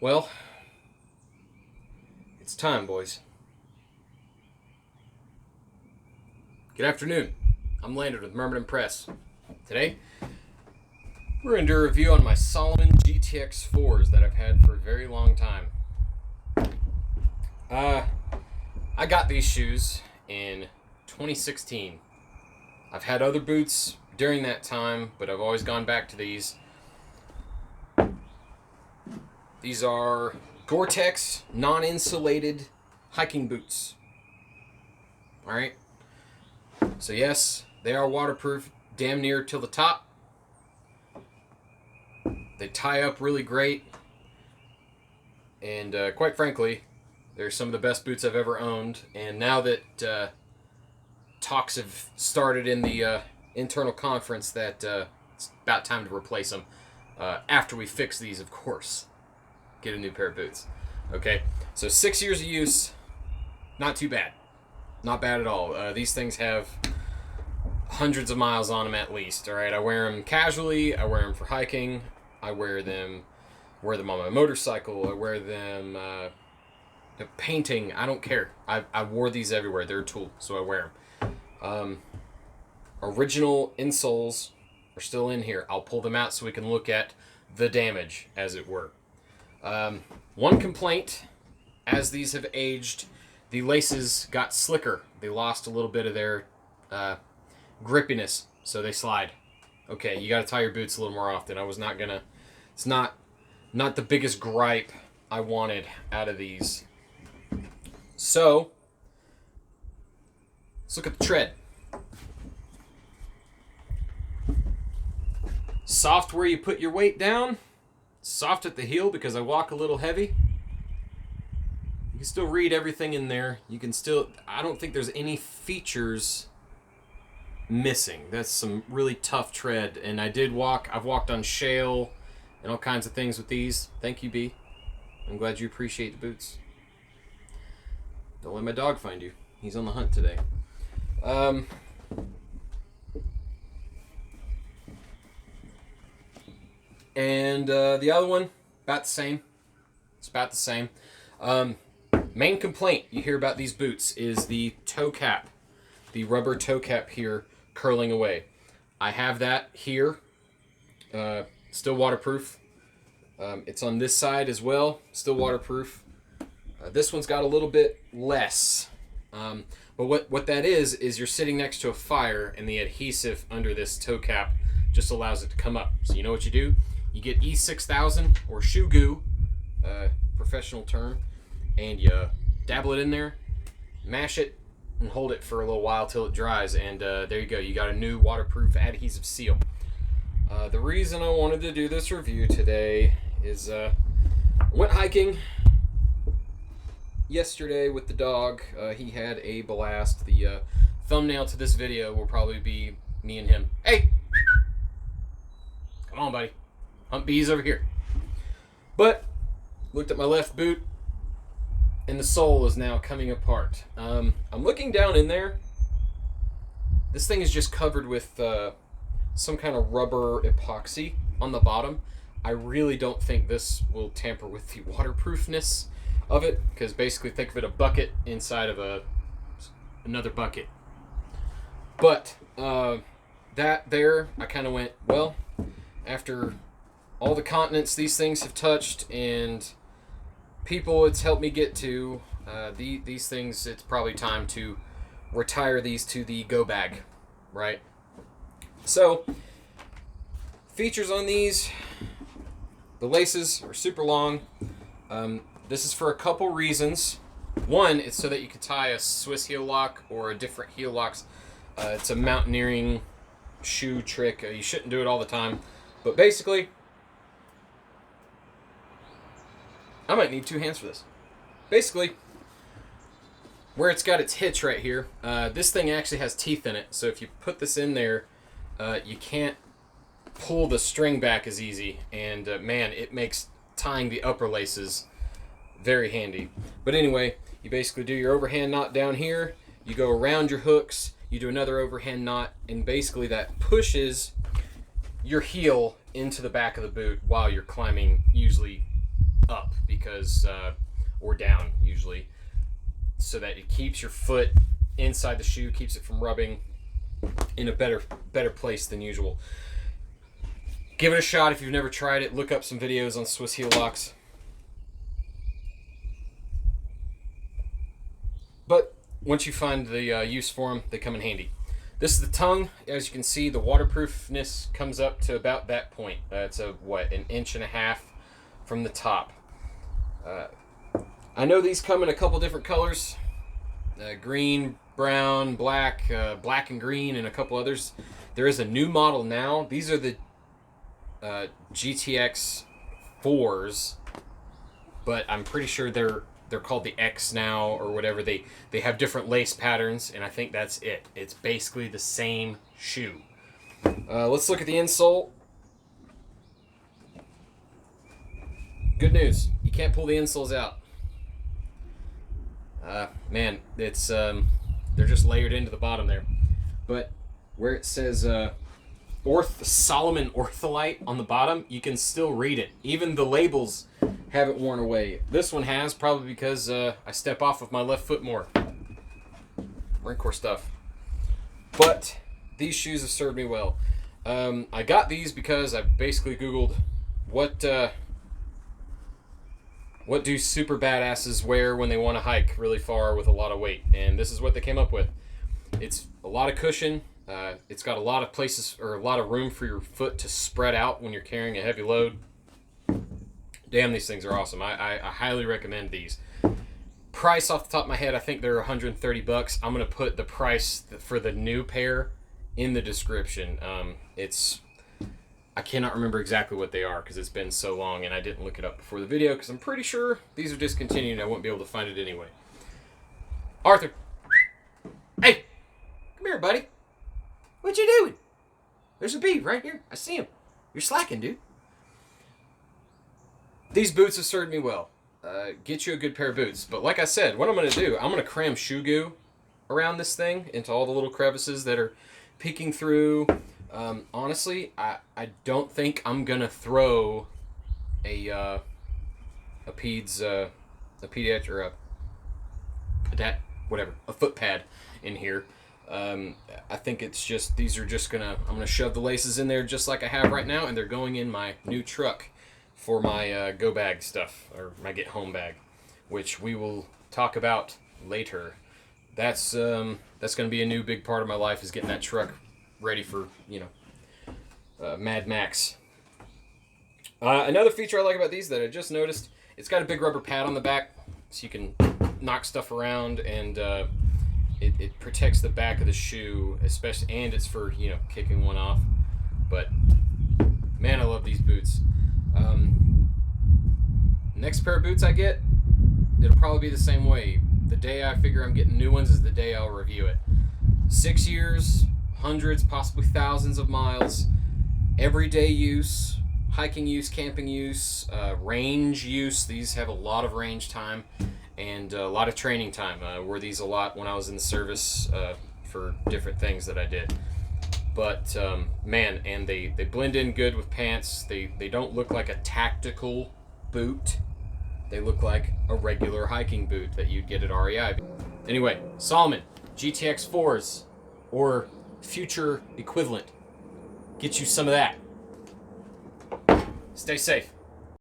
Well, it's time, boys. Good afternoon. I'm Landon with Mermaid Press. Today, we're going to do a review on my Saloman GTX 4s that I've had for a very long time. I got these shoes in 2016. I've had other boots during that time, but I've always gone back to these. These are Gtx non-insulated hiking boots. Alright? So yes, they are waterproof damn near till the top. They tie up really great. And quite frankly, they're some of the best boots I've ever owned. And now that talks have started in the internal conference that it's about time to replace them. After we fix these, of course. Get a new pair of boots. Okay, so 6 years of use, not too bad. Not bad at all. These things have hundreds of miles on them at least. All right, I wear them casually. I wear them for hiking. I wear them on my motorcycle. I wear them painting. I don't care. I wore these everywhere. They're a tool, so I wear them. Original insoles are still in here. I'll pull them out so we can look at the damage, as it were. One complaint, as these have aged, the laces got slicker. They lost a little bit of their grippiness, so they slide. Okay, you got to tie your boots a little more often. I was not gonna. It's not the biggest gripe I wanted out of these. So let's look at the tread. Soft where you put your weight down. Soft at the heel because I walk a little heavy. You can still read everything in there. You can still... I don't think there's any features missing. That's some really tough tread. And I've walked on shale and all kinds of things with these. Thank you, B. I'm glad you appreciate the boots. Don't let my dog find you. He's on the hunt today. And the other one, about the same. It's about the same. Main complaint you hear about these boots is the toe cap. The rubber toe cap here curling away. I have that here. Still waterproof. It's on this side as well. Still waterproof. This one's got a little bit less. But what that is you're sitting next to a fire and the adhesive under this toe cap just allows it to come up. So you know what you do? You get E6000 or shoe goo, professional term, and you dabble it in there, mash it, and hold it for a little while till it dries, and there you go. You got a new waterproof adhesive seal. The reason I wanted to do this review today is I went hiking yesterday with the dog. He had a blast. The thumbnail to this video will probably be me and him. Hey! Come on, buddy. Hunt bees over here. But looked at my left boot and the sole is now coming apart. I'm looking down in there. This thing is just covered with some kind of rubber epoxy on the bottom. I really don't think this will tamper with the waterproofness of it, because basically think of it a bucket inside of another bucket. But that there, I kind of went, well, after all the continents these things have touched and people it's helped me get to, these things, it's probably time to retire these to the go bag, right? So, features on these, the laces are super long. This is for a couple reasons. One, it's so that you can tie a Swiss heel lock or a different heel locks. It's a mountaineering shoe trick. You shouldn't do it all the time. But basically, I might need two hands for this. Basically, where it's got its hitch right here, this thing actually has teeth in it. So if you put this in there, you can't pull the string back as easy. And man, it makes tying the upper laces very handy. But anyway, you basically do your overhand knot down here. You go around your hooks. You do another overhand knot. And basically that pushes your heel into the back of the boot while you're climbing usually up because, or down usually, so that it keeps your foot inside the shoe, keeps it from rubbing in a better place than usual. Give it a shot if you've never tried it. Look up some videos on Swiss heel locks. But once you find the use for them, they come in handy. This is the tongue. As you can see, the waterproofness comes up to about that point. It's an 1.5 inches from the top. I know these come in a couple different colors. Green, brown, black, black and green, and a couple others. There is a new model now. These are the GTX 4s, but I'm pretty sure they're called the X now or whatever. They have different lace patterns, and I think that's it. It's basically the same shoe. Let's look at the insole. Good news, you can't pull the insoles out. Man, it's they're just layered into the bottom there. But where it says Salomon Ortholite on the bottom, you can still read it. Even the labels haven't worn away. This one has, probably because I step off with my left foot more. Marine Corps stuff. But these shoes have served me well. I got these because I basically Googled what do super badasses wear when they want to hike really far with a lot of weight, and this is what they came up with. It's a lot of cushion. It's got a lot of places, or a lot of room for your foot to spread out when you're carrying a heavy load. Damn, these things are awesome. I highly recommend these. Price off the top of my head, I think they're $130. I'm gonna put the price for the new pair in the description. I cannot remember exactly what they are because it's been so long and I didn't look it up before the video because I'm pretty sure these are discontinued and I won't be able to find it anyway. Arthur, hey, come here, buddy. What you doing? There's a bee right here. I see him. You're slacking, dude. These boots have served me well. Get you a good pair of boots. But like I said, what I'm going to do, I'm going to cram shoe goo around this thing into all the little crevices that are peeking through. Honestly, I don't think I'm going to throw a pediatric or a cadet, whatever, a foot pad in here. I think it's just, these are just I'm gonna shove the laces in there just like I have right now, and they're going in my new truck for my go bag stuff, or my get home bag, which we will talk about later. That's gonna be a new big part of my life, is getting that truck ready for, Mad Max. Another feature I like about these that I just noticed, it's got a big rubber pad on the back, so you can knock stuff around, and it protects the back of the shoe, especially, and it's for, kicking one off. But man, I love these boots. Next pair of boots I get, it'll probably be the same way. The day I figure I'm getting new ones is the day I'll review it. 6 years, hundreds, possibly thousands of miles, everyday use, hiking use, camping use, range use. These have a lot of range time and a lot of training time. Wore these a lot when I was in the service for different things that I did. But man, and they blend in good with pants. They don't look like a tactical boot. They look like a regular hiking boot that you'd get at REI. Anyway, Salomon GTX 4s, or future equivalent. Get you some of that. Stay safe.